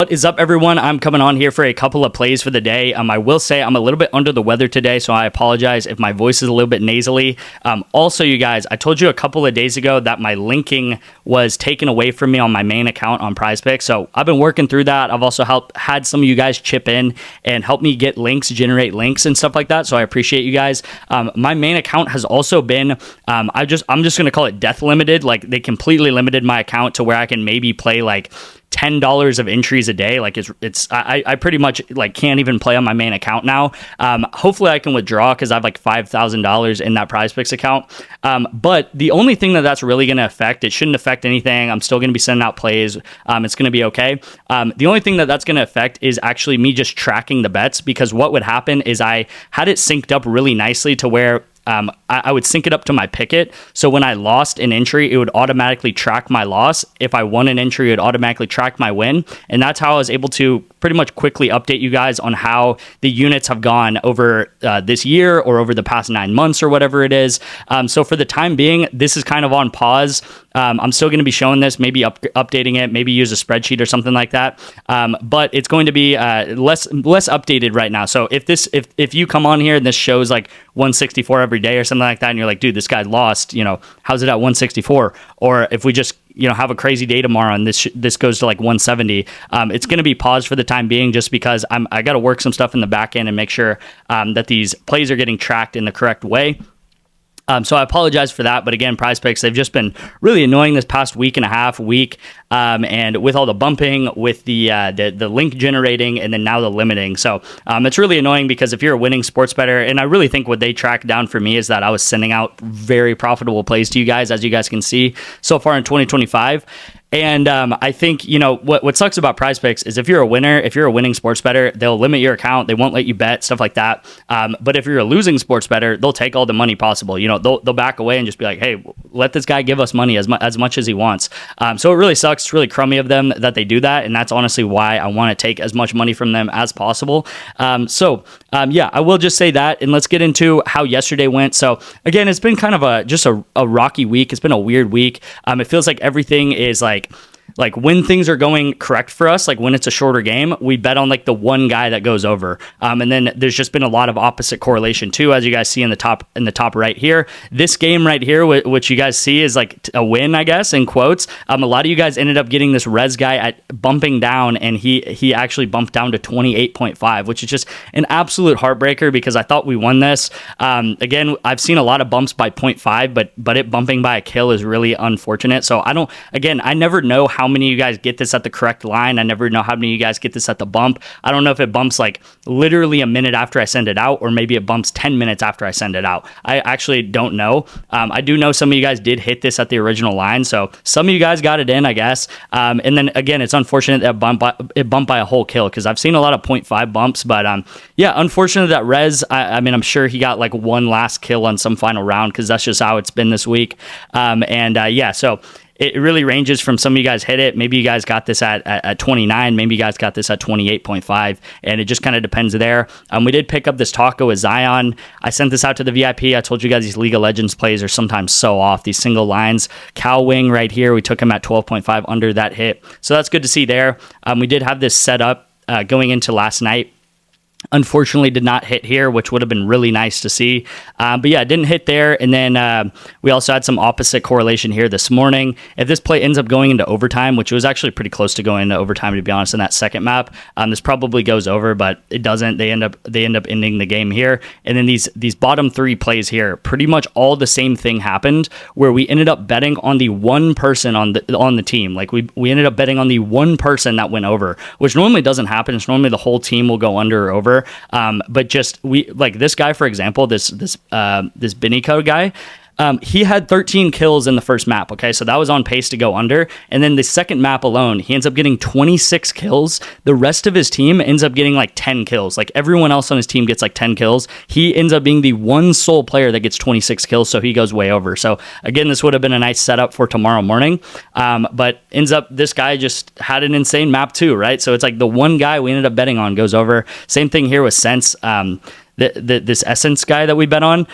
What is up, everyone? I'm coming on here for a couple of plays for the day. I will say I'm a little bit under the weather today, so I apologize if my voice is a little bit nasally. Also, you guys, I told you a couple of days ago that my linking was taken away from me on my main account on PrizePicks, so I've been working through that. I've also had some of you guys chip in and help me get links, generate links and stuff like that, so I appreciate you guys. My main account has also been, I'm just going to call it death limited. Like, they completely limited my account to where I can maybe play like $10 of entries a day. Like I pretty much like can't even play on my main account now. Hopefully I can withdraw because I have like $5,000 in that PrizePicks account. But the only thing that's really going to affect, it shouldn't affect anything. I'm still going to be sending out plays. It's going to be okay. The only thing that's going to affect is actually me just tracking the bets, because what would happen is I had it synced up really nicely to where I would sync it up to my picket. So when I lost an entry, it would automatically track my loss. If I won an entry, it would automatically track my win. And that's how I was able to pretty much quickly update you guys on how the units have gone over this year or over the past 9 months or whatever it is. So for the time being, this is kind of on pause. I'm still going to be showing this, maybe updating it, maybe use a spreadsheet or something like that. But it's going to be less updated right now. So if you come on here and this shows like 164 every day or something like that, and you're like, dude, this guy lost, how's it at 164? Or if we just have a crazy day tomorrow and this goes to like 170, it's going to be paused for the time being, just because I got to work some stuff in the back end and make sure that these plays are getting tracked in the correct way. So I apologize for that. But again, PrizePicks, they've just been really annoying this past week and a half, and with all the bumping, with the link generating, and then now the limiting. So it's really annoying, because if you're a winning sports bettor, and I really think what they tracked down for me is that I was sending out very profitable plays to you guys, as you guys can see so far in 2025. And I think, what sucks about PrizePicks is if you're a winner, if you're a winning sports bettor, they'll limit your account. They won't let you bet, stuff like that. But if you're a losing sports bettor, they'll take all the money possible. They'll back away and just be like, hey, let this guy give us money as much as he wants. So it really sucks. It's really crummy of them that they do that. And that's honestly why I want to take as much money from them as possible. Yeah, I will just say that. And let's get into how yesterday went. So again, it's been kind of a rocky week. It's been a weird week. It feels like everything is like when things are going correct for us, like when it's a shorter game, we bet on like the one guy that goes over. And then there's just been a lot of opposite correlation too, as you guys see in the top right here. This game right here, which you guys see is like a win, I guess, in quotes. A lot of you guys ended up getting this res guy at bumping down, and he actually bumped down to 28.5, which is just an absolute heartbreaker, because I thought we won this. Again, I've seen a lot of bumps by 0.5, but it bumping by a kill is really unfortunate. So I never know how many of you guys get this at the correct line. I never know how many of you guys get this at the bump. I don't know if it bumps like literally a minute after I send it out, or maybe it bumps 10 minutes after I send it out. I actually don't know. I do know some of you guys did hit this at the original line, so some of you guys got it in, I guess. And then again, it's unfortunate that it bumped by a whole kill, because I've seen a lot of 0.5 bumps, but yeah, unfortunate that Rez, I'm sure he got like one last kill on some final round, because that's just how it's been this week. Yeah, so it really ranges from some of you guys hit it. Maybe you guys got this at 29. Maybe you guys got this at 28.5. And it just kind of depends there. We did pick up this taco with Zion. I sent this out to the VIP. I told you guys these League of Legends plays are sometimes so off. These single lines. Cal Wing right here, we took him at 12.5 under that hit. So that's good to see there. We did have this set up going into last night. Unfortunately did not hit here, which would have been really nice to see. But yeah, it didn't hit there. And then we also had some opposite correlation here this morning. If this play ends up going into overtime, which was actually pretty close to going into overtime, to be honest, in that second map, this probably goes over, but it doesn't. They end up ending the game here. And then these bottom three plays here, pretty much all the same thing happened, where we ended up betting on the one person on the team. Like we ended up betting on the one person that went over, which normally doesn't happen. It's normally the whole team will go under or over. But just like this guy, for example, this Benico guy, He had 13 kills in the first map, okay? So that was on pace to go under. And then the second map alone, he ends up getting 26 kills. The rest of his team ends up getting like 10 kills. Like everyone else on his team gets like 10 kills. He ends up being the one sole player that gets 26 kills, so he goes way over. So again, this would have been a nice setup for tomorrow morning. But ends up, this guy just had an insane map too, right? So it's like the one guy we ended up betting on goes over. Same thing here with Sense. this Essence guy that we bet on.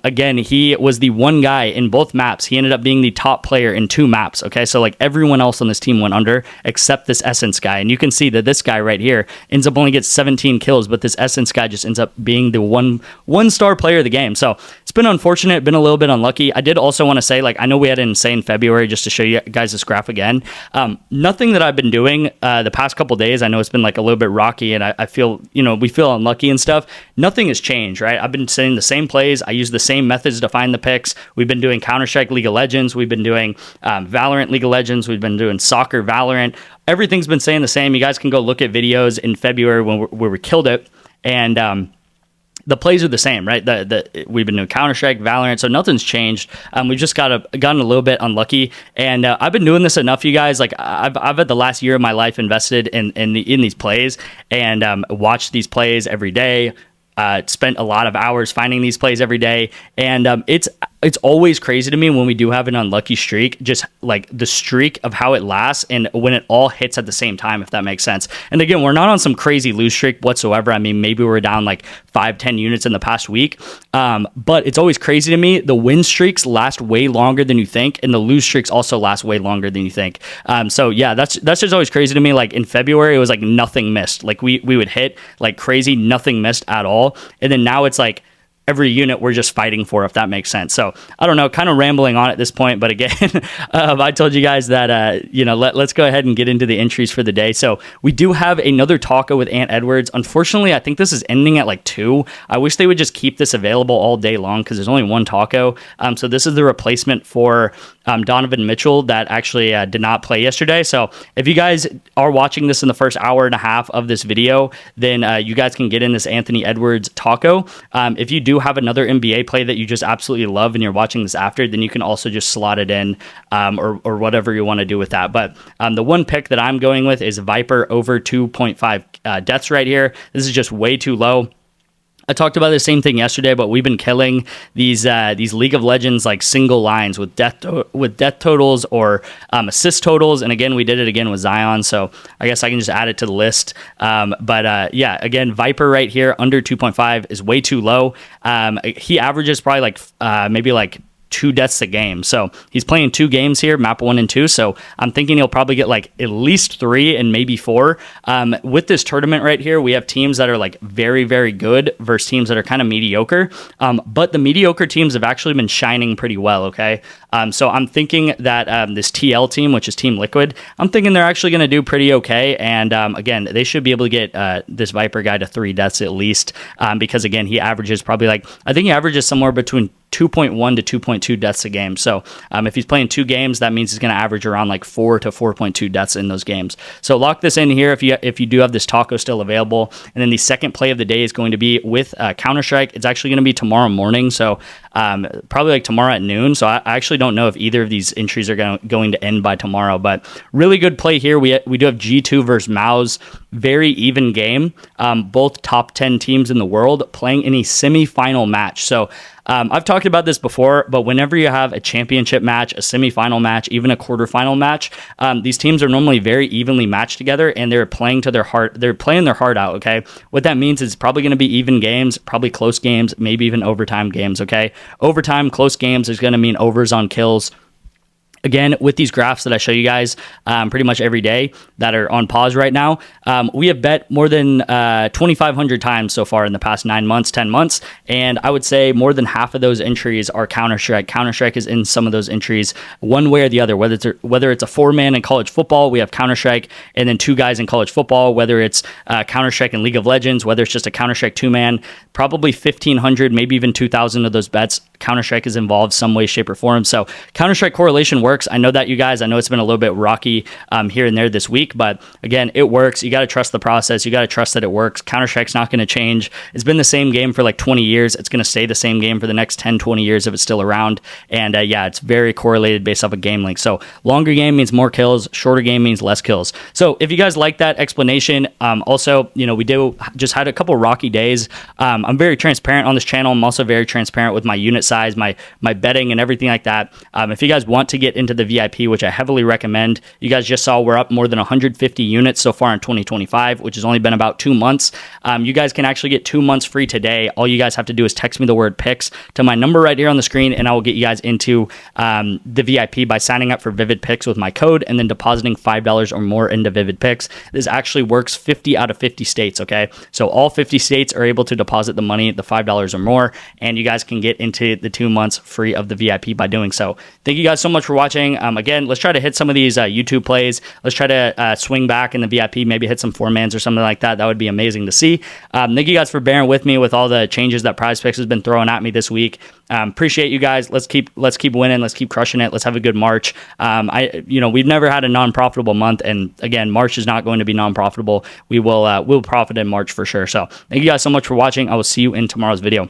Again, he was the one guy in both maps. He ended up being the top player in 2 maps. Okay, so like everyone else on this team went under except this Essence guy, and you can see that this guy right here ends up only gets 17 kills, but this Essence guy just ends up being the one star player of the game. So it's been unfortunate, been a little bit unlucky. I did also want to say, like, I know we had an insane February, just to show you guys this graph again. Nothing that I've been doing the past couple days, I know it's been like a little bit rocky, and I feel, we feel unlucky and stuff. Nothing has changed, right? I've been setting the same plays. I use the same methods to find the picks. We've been doing Counter-Strike League of Legends. We've been doing Valorant League of Legends. We've been doing soccer Valorant. Everything's been staying the same. You guys can go look at videos in February where we killed it, and the plays are the same, right? We've been doing Counter-Strike, Valorant, so nothing's changed. We've just gotten a little bit unlucky, and I've been doing this enough, you guys. Like I've had the last year of my life invested in these plays, and watched these plays every day. Spent a lot of hours finding these plays every day, and it's always crazy to me when we do have an unlucky streak, just like the streak of how it lasts and when it all hits at the same time, if that makes sense. And again, we're not on some crazy lose streak whatsoever. I mean, maybe we're down like 5-10 units in the past week, but it's always crazy to me. The win streaks last way longer than you think, and the lose streaks also last way longer than you think. So yeah, that's just always crazy to me. Like in February, it was like nothing missed. Like we would hit like crazy, nothing missed at all. And then now it's like every unit we're just fighting for, if that makes sense. So I don't know, kind of rambling on at this point, but again, I told you guys that, let's go ahead and get into the entries for the day. So we do have another taco with Ant Edwards. Unfortunately, I think this is ending at like 2. I wish they would just keep this available all day long because there's only one taco. So this is the replacement for Donovan Mitchell that actually did not play yesterday. So if you guys are watching this in the first hour and a half of this video, then you guys can get in this Anthony Edwards taco. If you do have another NBA play that you just absolutely love and you're watching this after, then you can also just slot it in or whatever you want to do with that. But the one pick that I'm going with is Viper over 2.5 deaths right here. This is just way too low. I talked about the same thing yesterday, but we've been killing these League of Legends like single lines with death totals or assist totals, and again we did it again with Zion, so I guess I can just add it to the list. Yeah, again Viper right here under 2.5 is way too low. He averages probably like maybe like 2 deaths a game. So he's playing 2 games here, map 1 and 2. So I'm thinking he'll probably get like at least 3 and maybe 4. With this tournament right here, we have teams that are like very, very good versus teams that are kind of mediocre. But the mediocre teams have actually been shining pretty well. Okay. So I'm thinking that this TL team, which is Team Liquid, I'm thinking they're actually going to do pretty okay. And again, they should be able to get this Viper guy to 3 deaths at least, because again, he averages probably like, I think he averages somewhere between 2.1 to 2.2 deaths a game. So if he's playing 2 games, that means he's going to average around like 4 to 4.2 deaths in those games. So lock this in here if you do have this taco still available. And then the second play of the day is going to be with Counter-Strike. It's actually going to be tomorrow morning. So probably like tomorrow at noon. So I actually don't know if either of these entries are going to end by tomorrow, but really good play here. We do have G2 versus Mouse. Very even game. Both top 10 teams in the world playing in a semi-final match. So I've talked about this before, but whenever you have a championship match, a semi-final match, even a quarterfinal match, these teams are normally very evenly matched together, and they're playing to their heart. They're playing their heart out. Okay, what that means is it's probably going to be even games, probably close games, maybe even overtime games. Okay, overtime, close games is going to mean overs on kills. Again, with these graphs that I show you guys pretty much every day that are on pause right now, we have bet more than 2,500 times so far in the past 9 months, 10 months, and I would say more than half of those entries are Counter-Strike. Counter-Strike is in some of those entries one way or the other, whether it's a 4-man in college football, we have Counter-Strike, and then 2 guys in college football, whether it's Counter-Strike in League of Legends, whether it's just a Counter-Strike 2-man, probably 1,500, maybe even 2,000 of those bets, Counter-Strike is involved some way, shape, or form. So Counter-Strike correlation works. I know that, you guys. I know it's been a little bit rocky here and there this week, but again, it works. You got to trust the process. You got to trust that it works. Counter-Strike's not going to change. It's been the same game for like 20 years. It's going to stay the same game for the next 10, 20 years if it's still around. And yeah, it's very correlated based off of game length. So longer game means more kills. Shorter game means less kills. So if you guys like that explanation, also, we just had a couple rocky days. I'm very transparent on this channel. I'm also very transparent with my unit size, my betting and everything like that. If you guys want to get into the VIP, which I heavily recommend. You guys just saw we're up more than 150 units so far in 2025, which has only been about 2 months. You guys can actually get 2 months free today. All you guys have to do is text me the word picks to my number right here on the screen, and I will get you guys into the VIP by signing up for Vivid Picks with my code and then depositing $5 or more into Vivid Picks. This actually works 50 out of 50 states, okay? So all 50 states are able to deposit the money, the $5 or more, and you guys can get into the 2 months free of the VIP by doing so. Thank you guys so much for watching. Again, let's try to hit some of these YouTube plays. Let's try to swing back in the VIP, maybe hit some 4-mans or something like that. That would be amazing to see. Thank you guys for bearing with me with all the changes that PrizePicks has been throwing at me this week. Appreciate you guys. Let's keep winning. Let's keep crushing it. Let's have a good March. We've never had a non-profitable month, and again, March is not going to be non-profitable. We'll profit in March for sure. So thank you guys so much for watching. I will see you in tomorrow's video.